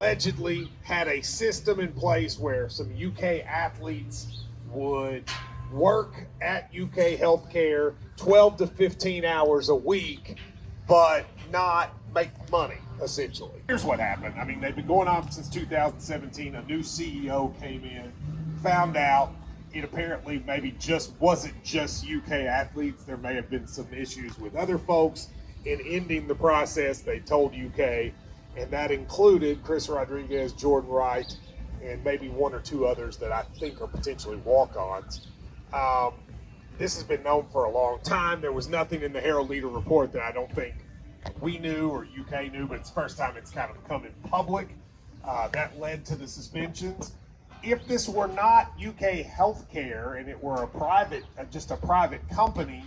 allegedly had a system in place where some UK athletes would work at UK Healthcare 12 to 15 hours a week, but not make money, essentially. Here's what happened. I mean, they've been going on since 2017. A new CEO came in, found out it apparently maybe just wasn't just UK athletes. There may have been some issues with other folks. In ending the process, they told UK, and that included Chris Rodriguez, Jordan Wright, and maybe one or two others that I think are potentially walk-ons. This has been known for a long time. There was nothing in the Herald-Leader report that I don't think we knew or UK knew, but it's the first time it's kind of come in public. That led to the suspensions. If this were not UK Healthcare and it were a private, just a private company,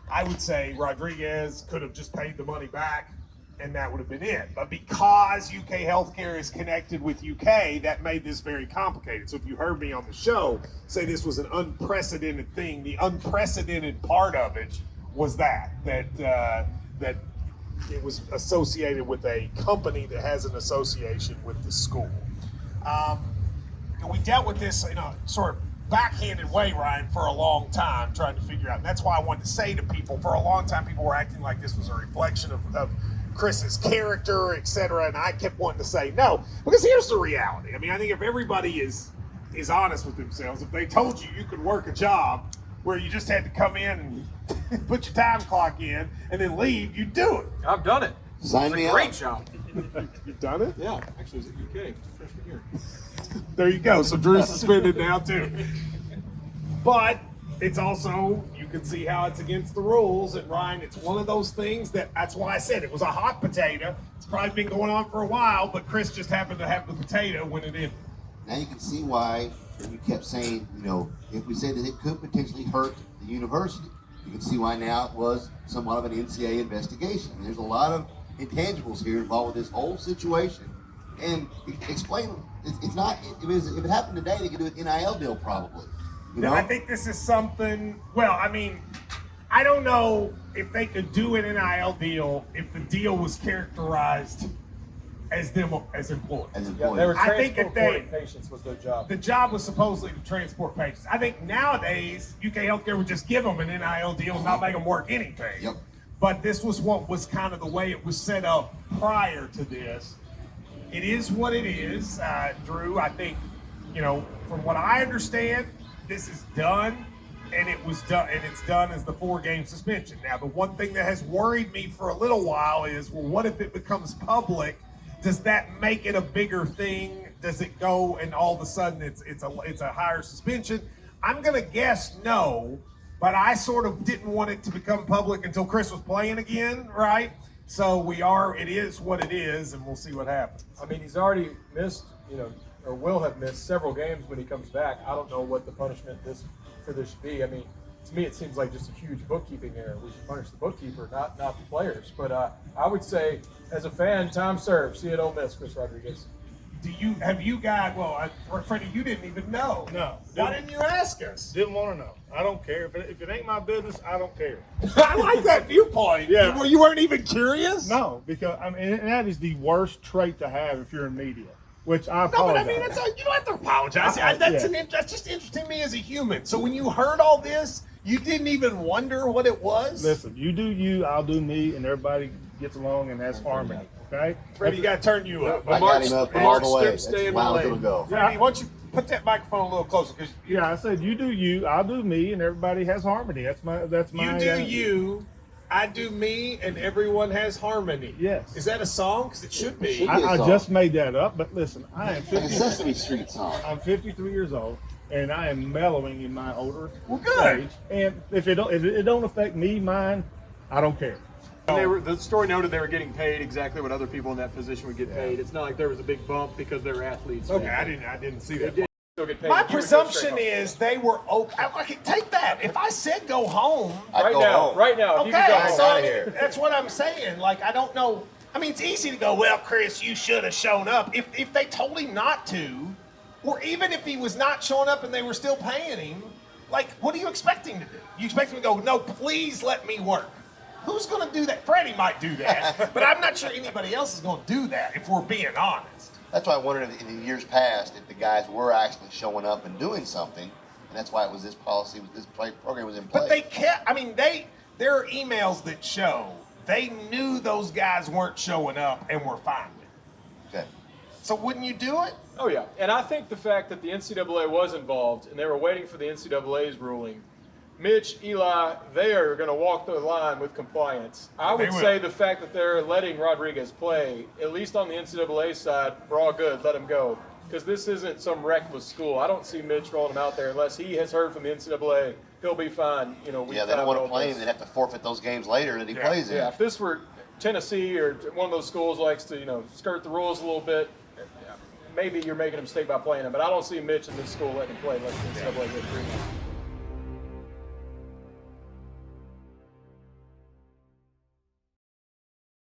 I would say Rodriguez could have just paid the money back and that would have been it. But because UK Healthcare is connected with UK, that made this very complicated. So if you heard me on the show say this was an unprecedented thing, the unprecedented part of it was that it was associated with a company that has an association with the school. And we dealt with this in a sort of backhanded way, Ryan, for a long time, trying to figure out. And that's why I wanted to say to people, for a long time, people were acting like this was a reflection of Chris's character, et cetera. And I kept wanting to say no, because here's the reality. I mean, I think if everybody is honest with themselves, if they told you you could work a job where you just had to come in and put your time clock in and then leave, you'd do it. I've done it. Sign me It's a up. great job. You've done it? Yeah, actually, it was at UK freshman year. There you go. So Drew's suspended now too. But it's also, you can see how it's against the rules. And Ryan, it's one of those things that's why I said it was a hot potato. It's probably been going on for a while, but Chris just happened to have the potato when it ended. Now you can see why we kept saying, if we said that it could potentially hurt the university, you can see why now it was somewhat of an NCAA investigation. And there's a lot of intangibles here involved with this whole situation. And explain, it's not, if it happened today, they could do an NIL deal probably. I think this is something, I don't know if they could do an NIL deal if the deal was characterized as them as employees. Yeah, they were I think if transporting patients was their job. The job was supposedly to transport patients. I think nowadays, UK Healthcare would just give them an NIL deal and not make them work anything. Yep. But this was what was kind of the way it was set up prior to this. It is what it is, Drew. I think, from what I understand, this is done, and it's done as the 4-game suspension. Now, the one thing that has worried me for a little while is, well, what if it becomes public? Does that make it a bigger thing? Does it go and all of a sudden it's a higher suspension? I'm gonna guess no, but I sort of didn't want it to become public until Chris was playing again, right? So it is what it is, and we'll see what happens. I mean, he's already missed, or will have missed several games when he comes back. I don't know what the punishment for this should be. I mean, to me, it seems like just a huge bookkeeping error. We should punish the bookkeeper, not the players. But I would say, as a fan, time served. See it, Ole Miss, Chris Rodriguez. Freddie, you didn't even know. No. Why didn't you ask us? Didn't want to know. I don't care. If it ain't my business, I don't care. I like that viewpoint. Yeah. You weren't even curious? No, because and that is the worst trait to have if you're in media, which I No, apologize. but I mean, you don't have to apologize. That's just interesting to me as a human. So when you heard all this, you didn't even wonder what it was? Listen, you do you, I'll do me, and everybody gets along and has harmony. Okay? Freddie, you got to turn you up. I got him up all the way. That's stay in as my loud as lane. it'll go. Freddie, why don't you put that microphone a little closer? Cause Yeah, I said you do you, I'll do me, and everybody has harmony. That's my. you do you, I do me, and everyone has harmony. Yes. Is that a song? Because it should be. I just made that up, but listen, I am Like a Sesame Street song. I'm 53 years old, and I am mellowing in my older good. age. And if it don't affect me, mine, I don't care. And the story noted they were getting paid exactly what other people in that position would get paid. It's not like there was a big bump because they were athletes. Okay, I didn't see that. Still get paid. My You would go presumption straight home. is they were okay. Take that. If I said go home, I'd go home. Right now, if you could go okay, home. so I outta mean, here. that's what I'm saying. Like, I don't know. I mean, it's easy to go, well, Chris, you should have shown up. If they told him not to, or even if he was not showing up and they were still paying him, like, what are you expecting to do? You expect him to go, no, please let me work. Who's going to do that? Freddie might do that, but I'm not sure anybody else is going to do that if we're being honest. That's why I wondered if in the years past if the guys were actually showing up and doing something, and that's why it was this policy, program was in place. But they kept. I mean, there are emails that show they knew those guys weren't showing up and were fine with it. Okay. So wouldn't you do it? Oh, yeah. And I think the fact that the NCAA was involved and they were waiting for the NCAA's ruling, Mitch, Eli, they are going to walk the line with compliance. I would say the fact that they're letting Rodriguez play, at least on the NCAA side, we're all good, let him go. Because this isn't some reckless school. I don't see Mitch rolling him out there unless he has heard from the NCAA. He'll be fine. You know, Yeah, they don't want to play him. They'd have to forfeit those games later that he plays in. Yeah, if this were Tennessee or one of those schools likes to, skirt the rules a little bit, maybe you're making a mistake by playing him. But I don't see Mitch in this school letting him play unless the NCAA gets free.